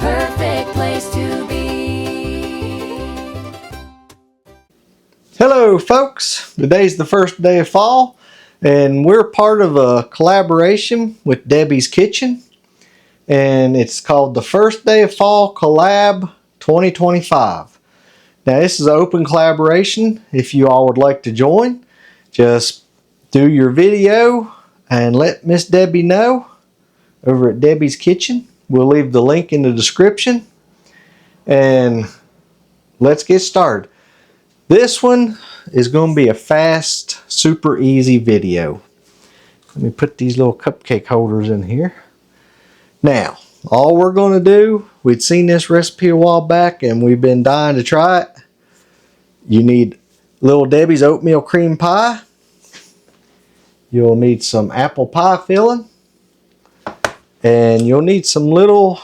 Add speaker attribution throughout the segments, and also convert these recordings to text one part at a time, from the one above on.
Speaker 1: perfect place to be.
Speaker 2: Hello folks, today's the first day of fall and we're part of a collaboration with Debbie's Kitchen, and it's called the First Day of Fall Collab 2025. Now this is an open collaboration. If you all would like to join, just do your video and let Miss Debbie know over at Debbie's Kitchen. We'll leave the link in the description and let's get started. This one is going to be a fast, super easy video. Let me put these little cupcake holders in here. Now, all we're going to do, we'd seen this recipe a while back and we've been dying to try it. You need Little Debbie's Oatmeal Cream Pie. You'll need some apple pie filling. And you'll need some little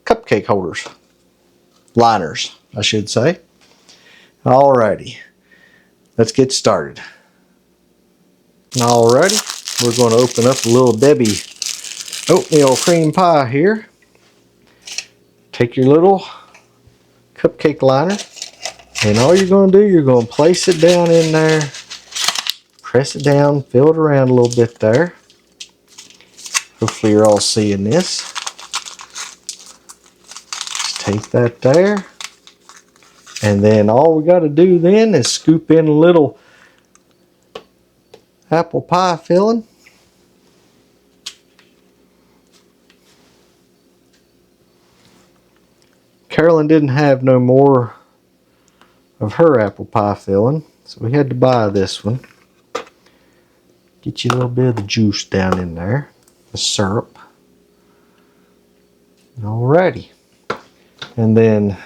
Speaker 2: cupcake holders. Liners, I should say. Alrighty, let's get started. Alrighty, we're going to open up a Little Debbie Oatmeal Cream Pie here. Take your little cupcake liner, and all you're going to do, you're going to place it down in there, press it down, fill it around a little bit there. Hopefully you're all seeing this. Just take that there. And then all we got to do then is scoop in a little apple pie filling. Carolyn didn't have no more of her apple pie filling, so we had to buy this one. Get you a little bit of the juice down in there, the syrup. Alrighty. And then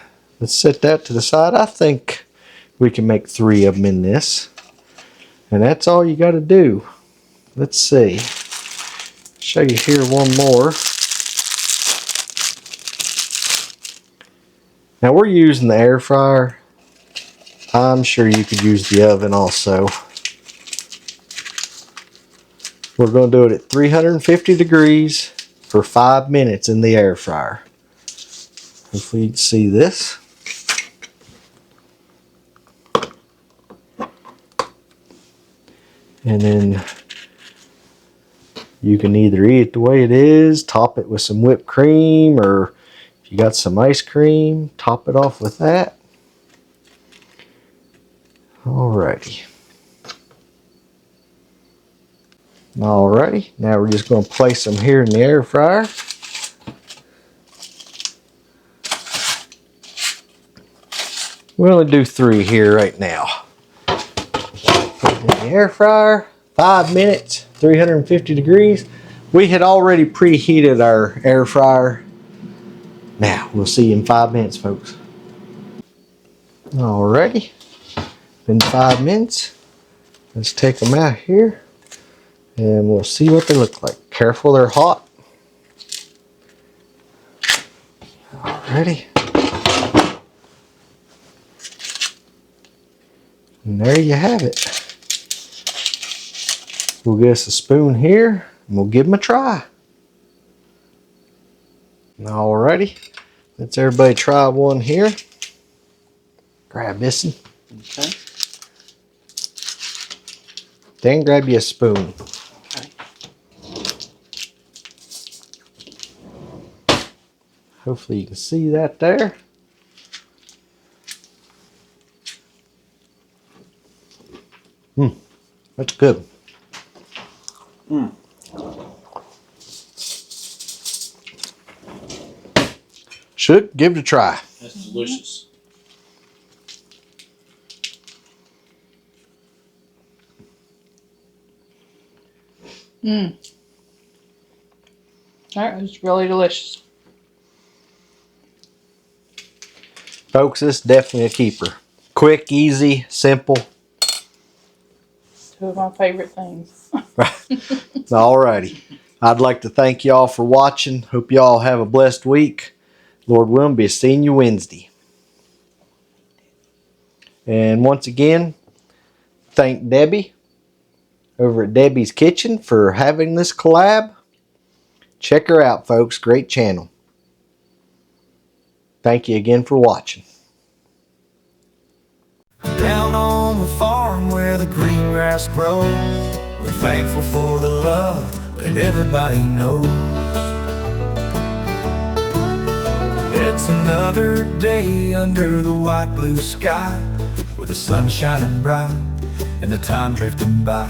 Speaker 2: let's set that to the side. I think we can make 3 of them in this. And that's all you got to do. Let's see. Show you here one more. Now we're using the air fryer. I'm sure you could use the oven also. We're going to do it at 350 degrees for 5 minutes in the air fryer. Hopefully you can see this. And then you can either eat it the way it is, top it with some whipped cream, or if you got some ice cream, top it off with that. Alrighty. Alrighty, now we're just going to place them here in the air fryer. We'll only do 3 here right now. Put it in the air fryer, 5 minutes, 350 degrees. We had already preheated our air fryer. Now, we'll see you in 5 minutes, folks. Alrighty, been 5 minutes. Let's take them out here and we'll see what they look like. Careful, they're hot. Alrighty. And there you have it. We'll get us a spoon here and we'll give them a try. Alrighty, let's everybody try one here. Grab this one. Okay. Then grab you a spoon. Okay. Hopefully you can see that there. That's good. Should give it a try.
Speaker 3: That's delicious.
Speaker 4: That was really delicious.
Speaker 2: Folks, this is definitely a keeper. Quick, easy, simple.
Speaker 4: 2 of my favorite things.
Speaker 2: Alrighty. I'd like to thank y'all for watching. Hope y'all have a blessed week. Lord willing, be seeing you Wednesday. And once again, thank Debbie over at Debbie's Kitchen for having this collab. Check her out, folks. Great channel. Thank you again for watching.
Speaker 3: Down on the farm where the green grass grows, we're thankful for the love that everybody knows. It's another day under the white blue sky, with the sun shining bright and the time drifting by.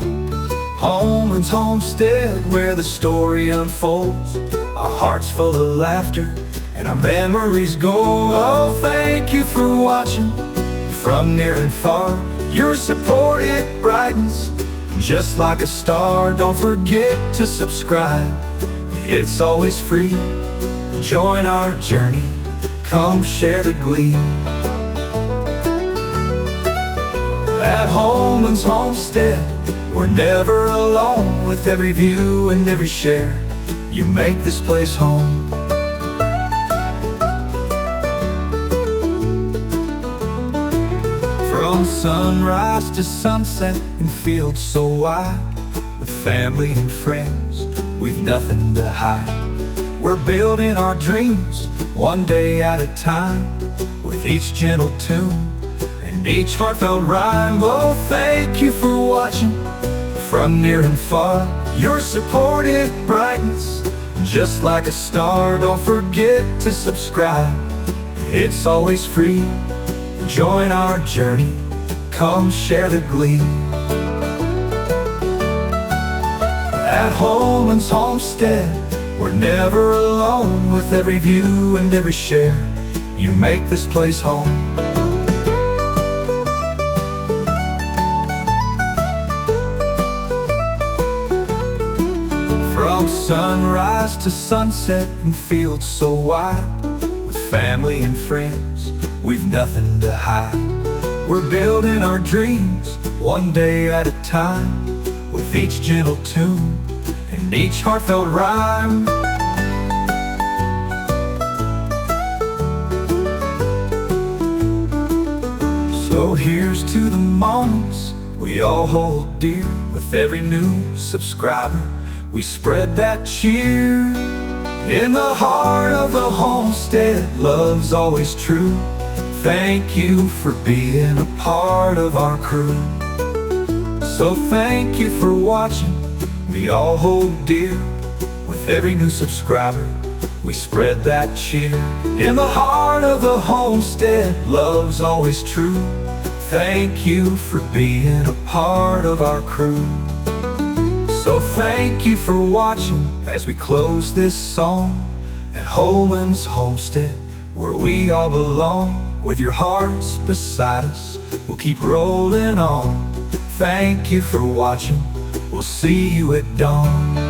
Speaker 3: Homeland's Homestead, where the story unfolds, our hearts full of laughter and our memories go. Oh, thank you for watching from near and far. Your support, it brightens just like a star. Don't forget to subscribe, it's always free. Join our journey, come share the glee. At Homeland's Homestead, we're never alone. With every view and every share, you make this place home. From sunrise to sunset in fields so wide, with family and friends, we've nothing to hide. We're building our dreams one day at a time, with each gentle tune and each heartfelt rhyme. Oh, thank you for watching from near and far. Your support, it brightens just like a star. Don't forget to subscribe, it's always free. Join our journey, come share the glee. At Homeland's Homestead, we're never alone. With every view and every share, you make this place home. From sunrise to sunset in fields so wide, with family and friends, we've nothing to hide. We're building our dreams one day at a time, with each gentle tune and each heartfelt rhyme. So here's to the moments we all hold dear. With every new subscriber, we spread that cheer. In the heart of the homestead, love's always true. Thank you for being a part of our crew. So thank you for watching, we all hold dear. With every new subscriber, we spread that cheer. In the heart of the homestead, love's always true. Thank you for being a part of our crew. So thank you for watching as we close this song. At Homeland's Homestead, where we all belong. With your hearts beside us, we'll keep rolling on. Thank you for watching, we'll see you at dawn.